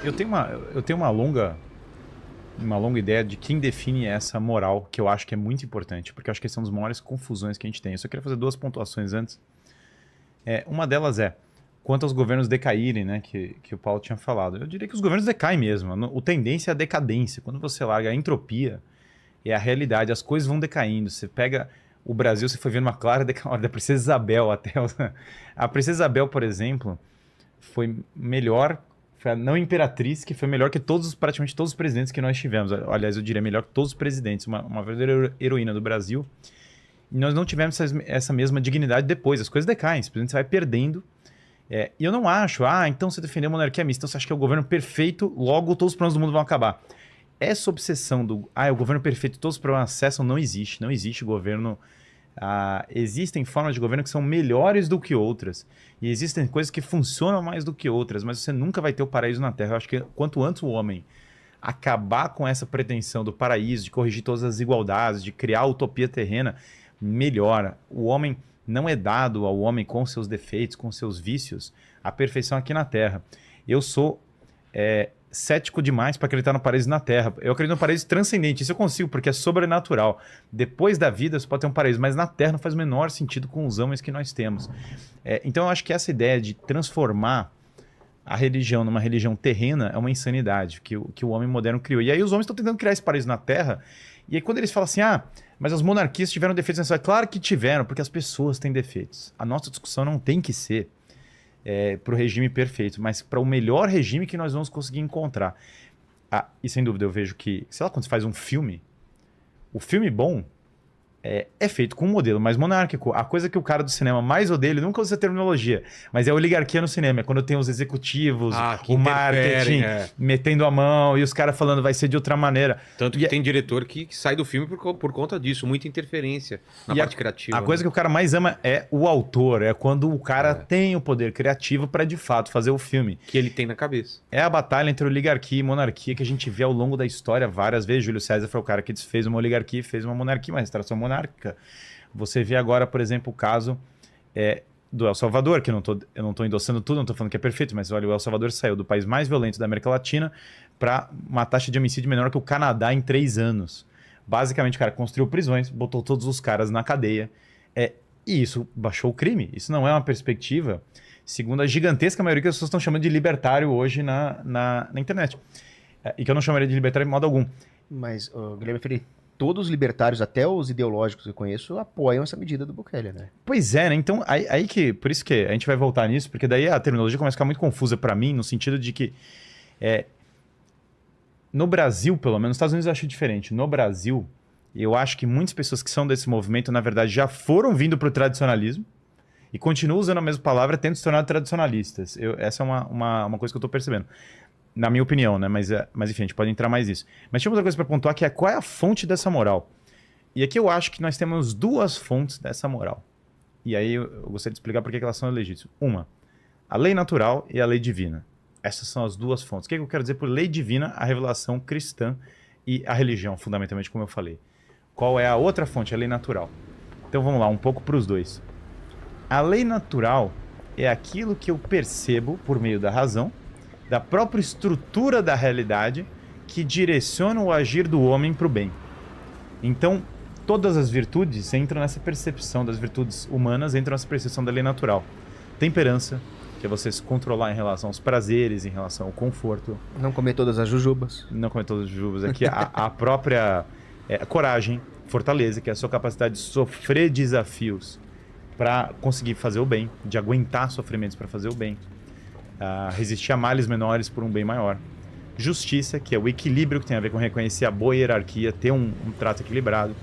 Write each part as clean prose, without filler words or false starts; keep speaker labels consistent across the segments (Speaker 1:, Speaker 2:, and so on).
Speaker 1: eu tenho uma longa ideia de quem define essa moral, que eu acho que é muito importante, porque eu acho que esse é uma das maiores confusões que a gente tem. Eu só queria fazer duas pontuações antes. Uma delas quanto aos governos decaírem, né, que o Paulo tinha falado. Eu diria que os governos decaem mesmo. O tendência é a decadência. Quando você larga a entropia, é a realidade, as coisas vão decaindo. Você pega o Brasil, você foi vendo uma clara decadência da Princesa Isabel até... A Princesa Isabel, por exemplo, foi melhor... Foi a não imperatriz que foi melhor que praticamente todos os presidentes que nós tivemos. Aliás, eu diria melhor que todos os presidentes. Uma verdadeira heroína do Brasil. E nós não tivemos essa mesma dignidade depois. As coisas decaem, simplesmente você vai perdendo. E eu não acho, então você defendeu a monarquia mista, então você acha que é o governo perfeito, logo todos os problemas do mundo vão acabar. Essa obsessão é o governo perfeito, todos os problemas cessam, não existe. Não existe governo... existem formas de governo que são melhores do que outras. E existem coisas que funcionam mais do que outras, mas você nunca vai ter o paraíso na Terra. Eu acho que quanto antes o homem acabar com essa pretensão do paraíso, de corrigir todas as desigualdades, de criar a utopia terrena, melhor. O homem não é dado ao homem com seus defeitos, com seus vícios, a perfeição aqui na Terra. Eu sou cético demais para acreditar no paraíso na Terra. Eu acredito no paraíso transcendente, isso eu consigo, porque é sobrenatural. Depois da vida você pode ter um paraíso, mas na Terra não faz o menor sentido com os homens que nós temos. Então eu acho que essa ideia de transformar a religião numa religião terrena é uma insanidade que o homem moderno criou. E aí os homens estão tentando criar esse paraíso na Terra, e aí quando eles falam assim, mas as monarquias tiveram defeitos nessa... Claro que tiveram, porque as pessoas têm defeitos. A nossa discussão não tem que ser para o regime perfeito, mas para o melhor regime que nós vamos conseguir encontrar. E sem dúvida eu vejo que, sei lá, quando você faz um filme, o filme bom é feito com um modelo mais monárquico. A coisa que o cara do cinema mais odeia, ele nunca usa essa terminologia, mas é a oligarquia no cinema. É quando tem os executivos, o marketing, metendo a mão e os caras falando vai ser de outra maneira.
Speaker 2: Tanto que tem diretor que sai do filme por conta disso, muita interferência na parte criativa.
Speaker 1: A coisa que o cara mais ama é o autor, é quando o cara tem o poder criativo para de fato fazer o filme.
Speaker 2: Que ele tem na cabeça.
Speaker 1: É a batalha entre oligarquia e monarquia que a gente vê ao longo da história várias vezes. Júlio César foi o cara que desfez uma oligarquia e fez uma monarquia, uma restauração monárquica. Você vê agora, por exemplo, o caso do El Salvador, que eu não estou endossando tudo, não estou falando que é perfeito, mas olha, o El Salvador saiu do país mais violento da América Latina para uma taxa de homicídio menor que o Canadá em 3 anos. Basicamente, o cara construiu prisões, botou todos os caras na cadeia, e isso baixou o crime. Isso não é uma perspectiva, segundo a gigantesca maioria que as pessoas estão chamando de libertário hoje na internet. E que eu não chamaria de libertário de modo algum.
Speaker 3: Mas, Guilherme Ferreira, todos os libertários, até os ideológicos que eu conheço, apoiam essa medida do Bukele, né?
Speaker 1: Pois é, né? Então, por isso que a gente vai voltar nisso, porque daí a terminologia começa a ficar muito confusa para mim, no sentido de que no Brasil, pelo menos, nos Estados Unidos eu acho diferente. No Brasil, eu acho que muitas pessoas que são desse movimento, na verdade, já foram vindo para o tradicionalismo e continuam usando a mesma palavra, tendo se tornado tradicionalistas. Essa é uma coisa que eu estou percebendo. Na minha opinião, né? Mas enfim, a gente pode entrar mais nisso. Mas tinha outra coisa para pontuar, que qual é a fonte dessa moral? E aqui eu acho que nós temos duas fontes dessa moral. E aí eu gostaria de explicar por que elas são legítimas. Uma, a lei natural e a lei divina. Essas são as duas fontes. O que eu quero dizer por lei divina? A revelação cristã e a religião, fundamentalmente, como eu falei. Qual é a outra fonte? A lei natural. Então vamos lá, um pouco para os dois. A lei natural é aquilo que eu percebo por meio da razão, da própria estrutura da realidade, que direciona o agir do homem para o bem. Então, todas as virtudes entram nessa percepção, das virtudes humanas entram nessa percepção da lei natural. Temperança, que é você se controlar em relação aos prazeres, em relação ao conforto.
Speaker 3: Não comer todas as jujubas.
Speaker 1: Não comer todas as jujubas. Aqui a própria coragem, fortaleza, que é a sua capacidade de sofrer desafios para conseguir fazer o bem, de aguentar sofrimentos para fazer o bem. Resistir a males menores por um bem maior. Justiça, que é o equilíbrio que tem a ver com reconhecer a boa hierarquia, ter um trato equilibrado.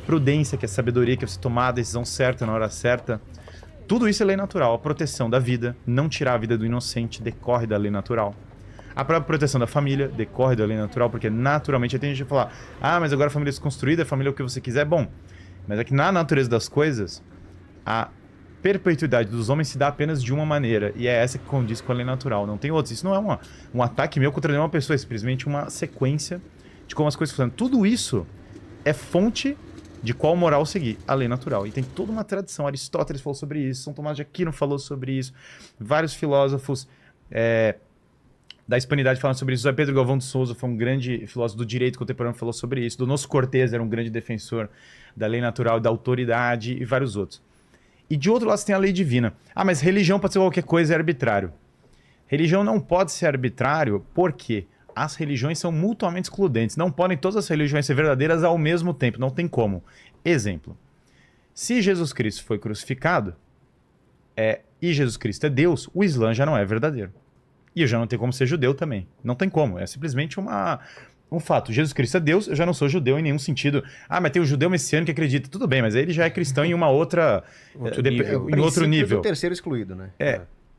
Speaker 1: Prudência, que é sabedoria, que é você tomar a decisão certa na hora certa. Tudo isso é lei natural. A proteção da vida, não tirar a vida do inocente, decorre da lei natural. A própria proteção da família decorre da lei natural, porque naturalmente tem gente que fala, mas agora a família é desconstruída, a família é o que você quiser. Bom, mas é que na natureza das coisas, a perpetuidade dos homens se dá apenas de uma maneira, e é essa que condiz com a lei natural, não tem outros. Isso não é um ataque meu contra nenhuma pessoa, é simplesmente uma sequência de como as coisas funcionam. Tudo isso é fonte de qual moral seguir, a lei natural. E tem toda uma tradição, Aristóteles falou sobre isso, São Tomás de Aquino falou sobre isso, vários filósofos da Hispanidade falando sobre isso. José Pedro Galvão de Souza foi um grande filósofo do direito contemporâneo, falou sobre isso. Donoso Cortés era um grande defensor da lei natural, da autoridade e vários outros. E de outro lado você tem a lei divina. Ah, mas religião pode ser qualquer coisa, é arbitrário. Religião não pode ser arbitrário porque as religiões são mutuamente excludentes. Não podem todas as religiões ser verdadeiras ao mesmo tempo. Não tem como. Exemplo. Se Jesus Cristo foi crucificado e Jesus Cristo é Deus, o Islã já não é verdadeiro. E eu já não tenho como ser judeu também. Não tem como. É simplesmente um fato. Jesus Cristo é Deus, eu já não sou judeu em nenhum sentido. Ah, mas tem o judeu messiânico que acredita. Tudo bem, mas ele já é cristão em uma outra... em outro nível.
Speaker 3: O terceiro excluído, né?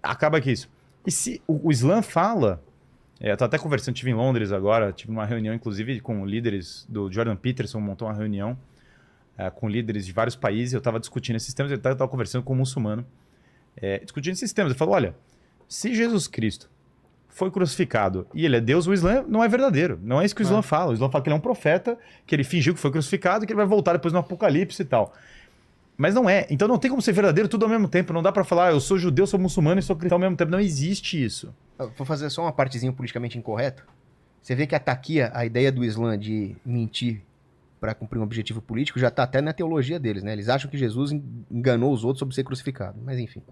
Speaker 1: Acaba que isso. E se o Islã fala... eu tô até conversando, estive em Londres agora, tive uma reunião, inclusive, com líderes do Jordan Peterson, montou uma reunião com líderes de vários países, eu estava discutindo esses temas, eu estava conversando com um muçulmano, discutindo esses temas. Ele falou, olha, se Jesus Cristo foi crucificado e ele é Deus, o Islã não é verdadeiro. Não é isso que o Islã fala. O Islã fala que ele é um profeta, que ele fingiu que foi crucificado e que ele vai voltar depois no Apocalipse e tal. Mas não é. Então não tem como ser verdadeiro tudo ao mesmo tempo. Não dá pra falar, eu sou judeu, sou muçulmano e sou cristão ao mesmo tempo. Não existe isso.
Speaker 3: Vou fazer só uma partezinha politicamente incorreta. Você vê que a ideia do Islã de mentir para cumprir um objetivo político já tá até na teologia deles, né? Eles acham que Jesus enganou os outros sobre ser crucificado. Mas enfim.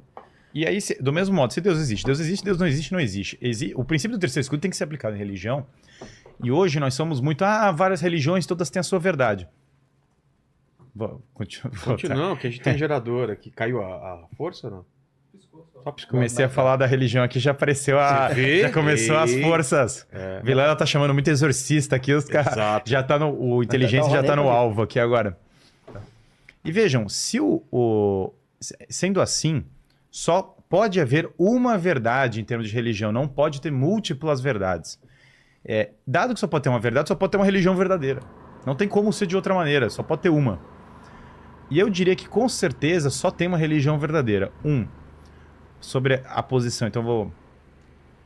Speaker 1: E aí, do mesmo modo, se Deus existe, Deus não existe, não existe. O princípio do terceiro escudo tem que ser aplicado em religião. E hoje nós somos muito, várias religiões, todas têm a sua verdade.
Speaker 2: Não, que a gente tem gerador aqui. Caiu a força, não? Só piscou.
Speaker 1: Comecei a falar da religião aqui, já apareceu já começou as forças. Vilela tá chamando muito exorcista aqui, os caras já tá o inteligência já tá no alvo aqui agora. E vejam, se sendo assim, só pode haver uma verdade em termos de religião, não pode ter múltiplas verdades. Dado que só pode ter uma verdade, só pode ter uma religião verdadeira. Não tem como ser de outra maneira, só pode ter uma. E eu diria que com certeza só tem uma religião verdadeira. Sobre a posição, então vou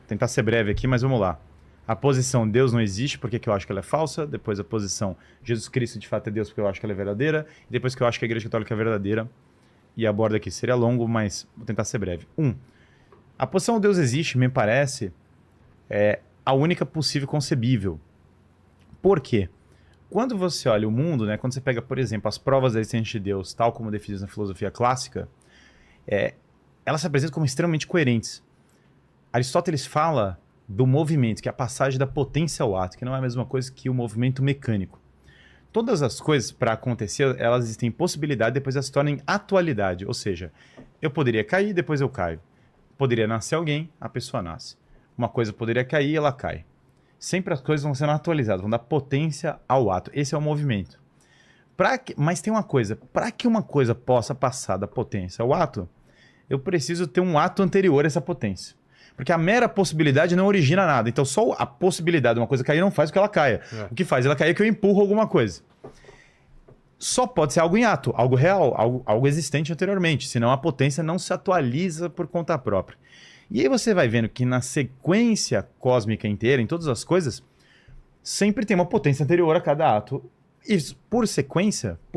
Speaker 1: tentar ser breve aqui, mas vamos lá. A posição Deus não existe, porque eu acho que ela é falsa. Depois a posição Jesus Cristo de fato é Deus, porque eu acho que ela é verdadeira. E depois que eu acho que a Igreja Católica é verdadeira. E aborda aqui, seria longo, mas vou tentar ser breve. A posição Deus existe, me parece, a única possível concebível. Por quê? Quando você olha o mundo, né, quando você pega, por exemplo, as provas da existência de Deus, tal como definidas na filosofia clássica, elas se apresentam como extremamente coerentes. Aristóteles fala do movimento, que é a passagem da potência ao ato, que não é a mesma coisa que o movimento mecânico. Todas as coisas, para acontecer, elas existem possibilidade, depois elas se tornam atualidade. Ou seja, eu poderia cair, depois eu caio. Poderia nascer alguém, a pessoa nasce. Uma coisa poderia cair, ela cai. Sempre as coisas vão sendo atualizadas, vão dar potência ao ato. Esse é o movimento. Mas tem uma coisa, para que uma coisa possa passar da potência ao ato, eu preciso ter um ato anterior a essa potência. Porque a mera possibilidade não origina nada. Então só a possibilidade de uma coisa cair não faz com que ela caia. O que faz ela cair é que eu empurro alguma coisa. Só pode ser algo em ato, algo real, algo existente anteriormente. Senão a potência não se atualiza por conta própria. E aí você vai vendo que na sequência cósmica inteira, em todas as coisas, sempre tem uma potência anterior a cada ato. E por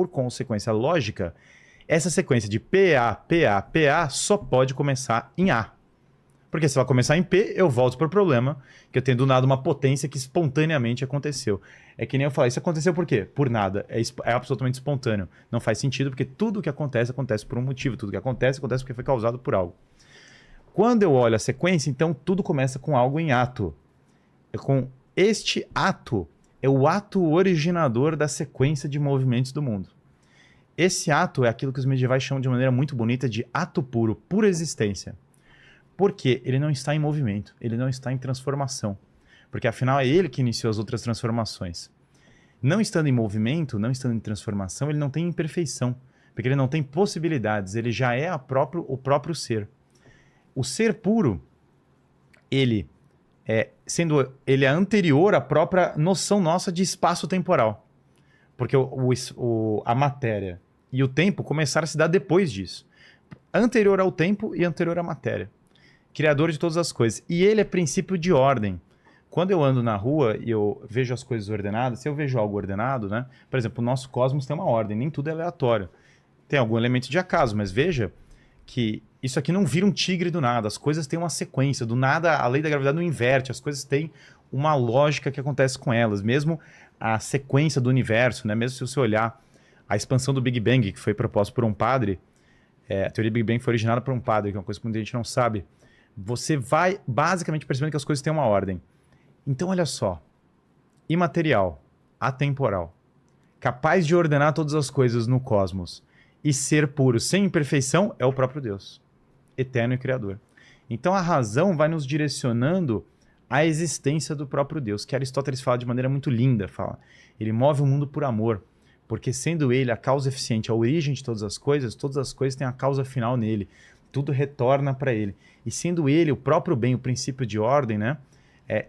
Speaker 1: consequência lógica, essa sequência de PA, PA, PA só pode começar em A. Porque se ela começar em P, eu volto para o problema, que eu tenho do nada uma potência que espontaneamente aconteceu. É que nem eu falei, isso aconteceu por quê? Por nada. É absolutamente espontâneo. Não faz sentido, porque tudo o que acontece por um motivo. Tudo que acontece porque foi causado por algo. Quando eu olho a sequência, então tudo começa com algo em ato. Com este ato, é o ato originador da sequência de movimentos do mundo. Esse ato é aquilo que os medievais chamam de maneira muito bonita de ato puro, pura existência. Porque ele não está em movimento, ele não está em transformação. Porque afinal é ele que iniciou as outras transformações. Não estando em movimento, não estando em transformação, ele não tem imperfeição. Porque ele não tem possibilidades, ele já é o próprio ser. O ser puro, ele é anterior à própria noção nossa de espaço temporal. Porque a matéria e o tempo começaram a se dar depois disso. Anterior ao tempo e anterior à matéria. Criador de todas as coisas. E ele é princípio de ordem. Quando eu ando na rua e eu vejo as coisas ordenadas, se eu vejo algo ordenado, né? Por exemplo, o nosso cosmos tem uma ordem, nem tudo é aleatório. Tem algum elemento de acaso, mas veja que isso aqui não vira um tigre do nada, as coisas têm uma sequência, do nada a lei da gravidade não inverte, as coisas têm uma lógica que acontece com elas, mesmo a sequência do universo, né? Mesmo se você olhar a expansão do Big Bang, que foi proposta por um padre, a teoria do Big Bang foi originada por um padre, que é uma coisa que muita gente não sabe, você vai basicamente percebendo que as coisas têm uma ordem. Então olha só, imaterial, atemporal, capaz de ordenar todas as coisas no cosmos e ser puro, sem imperfeição, é o próprio Deus, eterno e criador. Então a razão vai nos direcionando à existência do próprio Deus, que Aristóteles fala de maneira muito linda, fala, ele move o mundo por amor, porque sendo ele a causa eficiente, a origem de todas as coisas têm a causa final nele, tudo retorna para ele. E sendo ele o próprio bem, o princípio de ordem, né?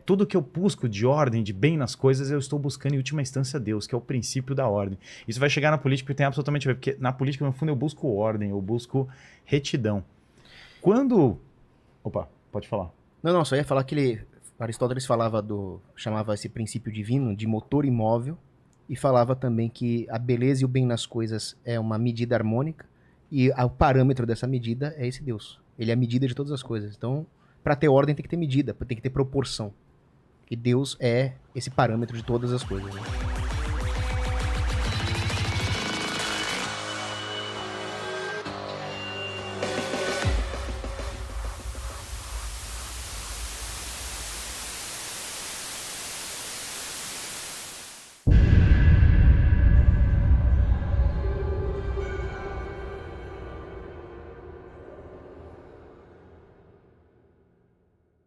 Speaker 1: Tudo que eu busco de ordem, de bem nas coisas, eu estou buscando em última instância Deus, que é o princípio da ordem. Isso vai chegar na política e tem absolutamente a ver, porque na política, no fundo, eu busco ordem, eu busco retidão. Quando... Opa, pode falar.
Speaker 3: Não, só ia falar que Aristóteles chamava esse princípio divino de motor imóvel e falava também que a beleza e o bem nas coisas é uma medida harmônica e o parâmetro dessa medida é esse Deus. Ele é a medida de todas as coisas. Então, para ter ordem tem que ter medida, tem que ter proporção. E Deus é esse parâmetro de todas as coisas, né?